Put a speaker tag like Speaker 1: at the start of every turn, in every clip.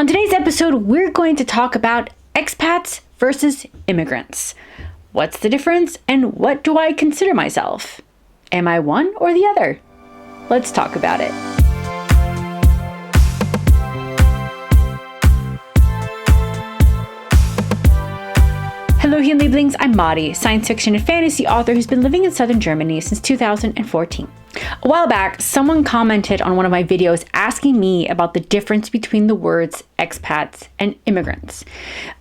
Speaker 1: On today's episode, we're going to talk about expats versus immigrants. What's the difference and what do I consider myself? Am I one or the other? Let's talk about it. Hello, Hirn Lieblings. I'm Mari, science fiction and fantasy author who's been living in southern Germany since 2014. A while back, someone commented on one of my videos asking me about the difference between the words expats and immigrants.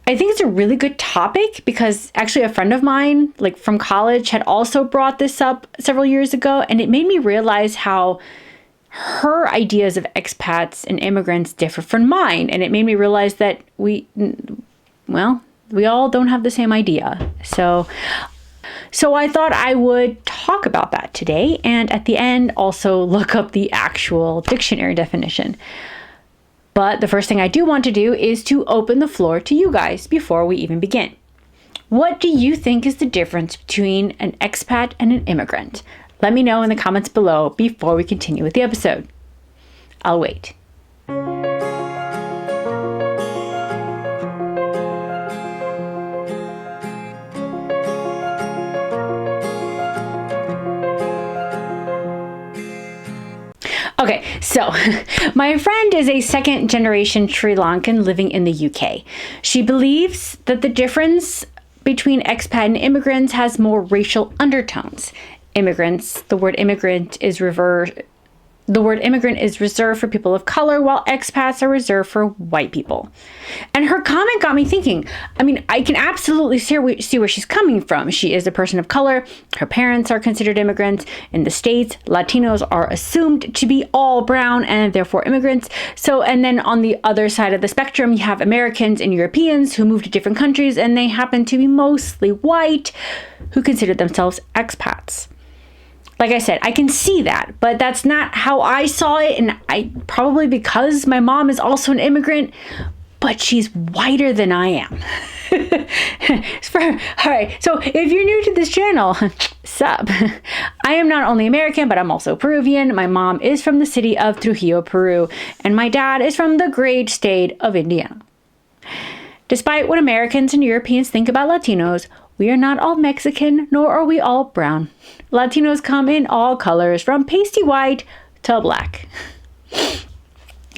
Speaker 1: I think it's a really good topic because actually a friend of mine, from college, had also brought this up several years ago, and it made me realize how her ideas of expats and immigrants differ from mine, and it made me realize that we all don't have the same idea. So I thought I would talk about that today, and at the end also look up the actual dictionary definition. But the first thing I do want to do is to open the floor to you guys before we even begin. What do you think is the difference between an expat and an immigrant? Let me know in the comments below before we continue with the episode. I'll wait. Okay, so my friend is a second generation Sri Lankan living in the UK. She believes that the difference between expat and immigrants has more racial undertones. The word immigrant is reserved for people of color, while expats are reserved for white people. And her comment got me thinking. I can absolutely see where she's coming from. She is a person of color. Her parents are considered immigrants. In the States, Latinos are assumed to be all brown and therefore immigrants. And then on the other side of the spectrum, you have Americans and Europeans who move to different countries, and they happen to be mostly white, who consider themselves expats. Like I said, I can see that, but that's not how I saw it. And probably because my mom is also an immigrant, but she's whiter than I am. All right. So if you're new to this channel, sup? I am not only American, but I'm also Peruvian. My mom is from the city of Trujillo, Peru, and my dad is from the great state of Indiana. Despite what Americans and Europeans think about Latinos, we are not all Mexican, nor are we all brown. Latinos come in all colors, from pasty white to black.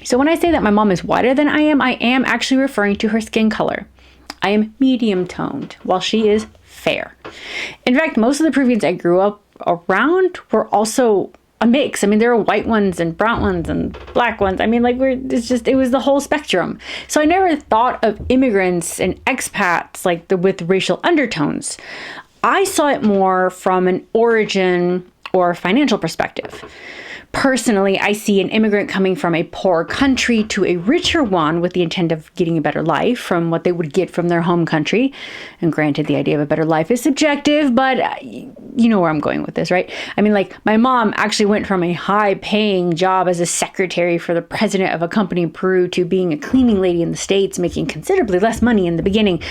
Speaker 1: So when I say that my mom is whiter than I am actually referring to her skin color. I am medium toned, while she is fair. In fact, most of the Peruvians I grew up around were also a mix. There were white ones and brown ones and black ones. It was the whole spectrum. So I never thought of immigrants and expats with racial undertones. I saw it more from an origin or financial perspective. Personally, I see an immigrant coming from a poor country to a richer one with the intent of getting a better life from what they would get from their home country. And granted, the idea of a better life is subjective, but you know where I'm going with this, right? My mom actually went from a high-paying job as a secretary for the president of a company in Peru to being a cleaning lady in the States, making considerably less money in the beginning.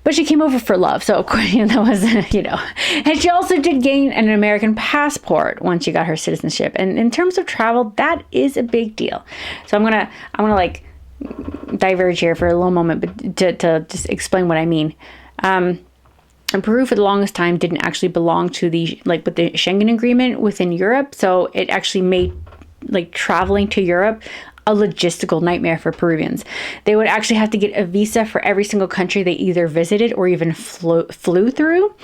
Speaker 1: But she came over for love, so of course, that was, And she also did gain an American passport once she got her citizenship. And in terms of travel, that is a big deal. So I'm gonna diverge here for a little moment, but to just explain what I mean. And Peru, for the longest time, didn't actually belong to with the Schengen agreement within Europe. So it actually made traveling to Europe a logistical nightmare for Peruvians. They would actually have to get a visa for every single country they either visited or even flew through.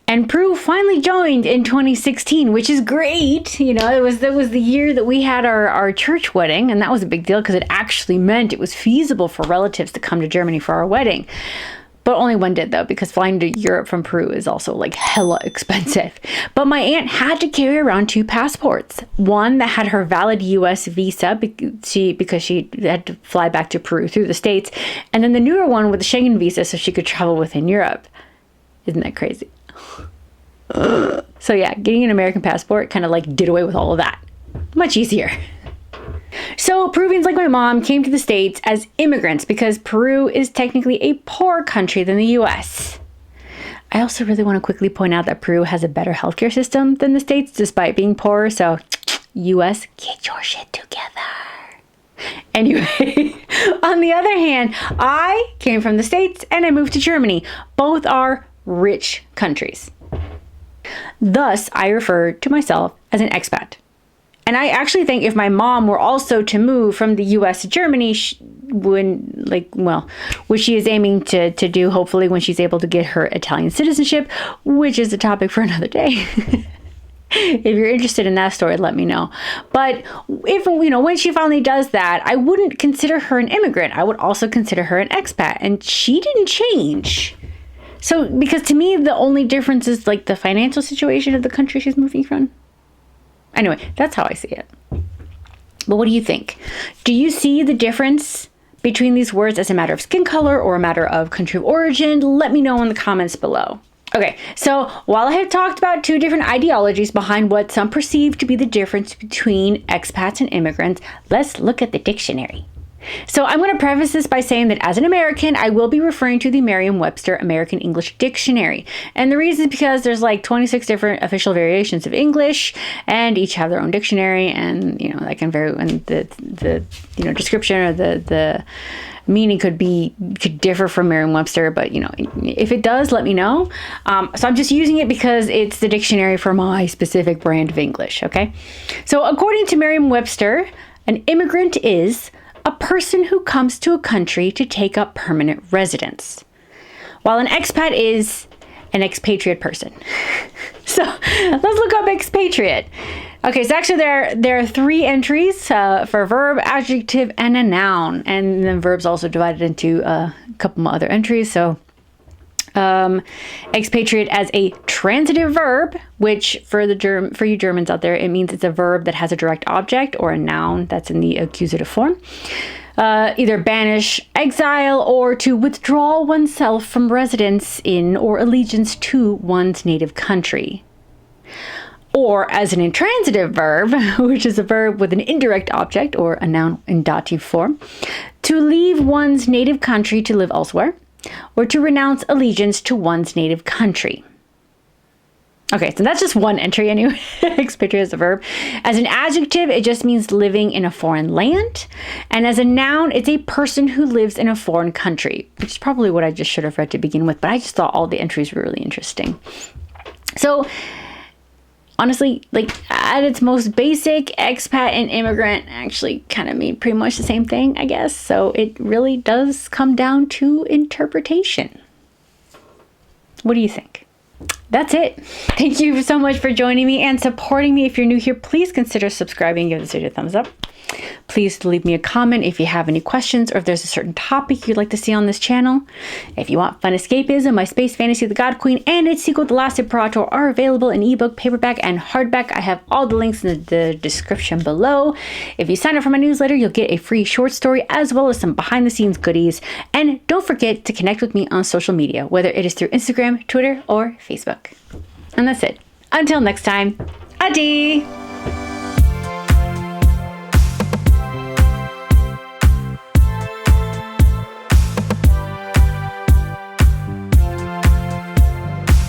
Speaker 1: And Peru finally joined in 2016, which is great. It was the year that we had our church wedding, and that was a big deal because it actually meant it was feasible for relatives to come to Germany for our wedding. But only one did, though, because flying to Europe from Peru is also hella expensive. But my aunt had to carry around 2 passports. One that had her valid US visa because she had to fly back to Peru through the States. And then the newer one with the Schengen visa so she could travel within Europe. Isn't that crazy? So yeah, getting an American passport kind of did away with all of that. Much easier. So Peruvians like my mom came to the States as immigrants because Peru is technically a poorer country than the US. I also really want to quickly point out that Peru has a better healthcare system than the States despite being poorer, so US, get your shit together. Anyway, On the other hand, I came from the States and I moved to Germany. Both are rich countries. Thus, I refer to myself as an expat. And I actually think if my mom were also to move from the US to Germany, which she is aiming to do, hopefully, when she's able to get her Italian citizenship, which is a topic for another day. If you're interested in that story, let me know. But if, when she finally does that, I wouldn't consider her an immigrant. I would also consider her an expat. And she didn't change. So, because to me, the only difference is like the financial situation of the country she's moving from. Anyway, that's how I see it. But what do you think? Do you see the difference between these words as a matter of skin color or a matter of country of origin? Let me know in the comments below. Okay, so while I have talked about two different ideologies behind what some perceive to be the difference between expats and immigrants, let's look at the dictionary. So I'm going to preface this by saying that as an American, I will be referring to the Merriam-Webster American English Dictionary. And the reason is because there's like 26 different official variations of English, and each have their own dictionary, and that can vary, and the description or the meaning could differ from Merriam-Webster, but if it does, let me know. So I'm just using it because it's the dictionary for my specific brand of English, okay? So according to Merriam-Webster, an immigrant is a person who comes to a country to take up permanent residence, while an expat is an expatriate person. So let's look up expatriate. Okay, so actually there are three entries for verb, adjective, and a noun, and then verbs also divided into a couple more other entries. So expatriate as a transitive verb, which for you Germans out there, it means it's a verb that has a direct object, or a noun that's in the accusative form. Either banish, exile, or to withdraw oneself from residence in or allegiance to one's native country. Or as an intransitive verb, which is a verb with an indirect object, or a noun in dative form, to leave one's native country to live elsewhere, or to renounce allegiance to one's native country. Okay, so that's just one entry anyway. Expatriate as a verb. As an adjective, it just means living in a foreign land. And as a noun, it's a person who lives in a foreign country, which is probably what I just should have read to begin with, but I just thought all the entries were really interesting. So, honestly, at its most basic, expat and immigrant actually kind of mean pretty much the same thing, I guess. So it really does come down to interpretation. What do you think? That's it. Thank you so much for joining me and supporting me. If you're new here, please consider subscribing and give this video a thumbs up. Please leave me a comment if you have any questions, or if there's a certain topic you'd like to see on this channel. If you want fun escapism, my space fantasy, The God Queen, and its sequel, The Last Imperator, are available in ebook, paperback, and hardback. I have all the links in the description below. If you sign up for my newsletter, you'll get a free short story as well as some behind-the-scenes goodies. And don't forget to connect with me on social media, whether it is through Instagram, Twitter, or Facebook. And that's it. Until next time, adi!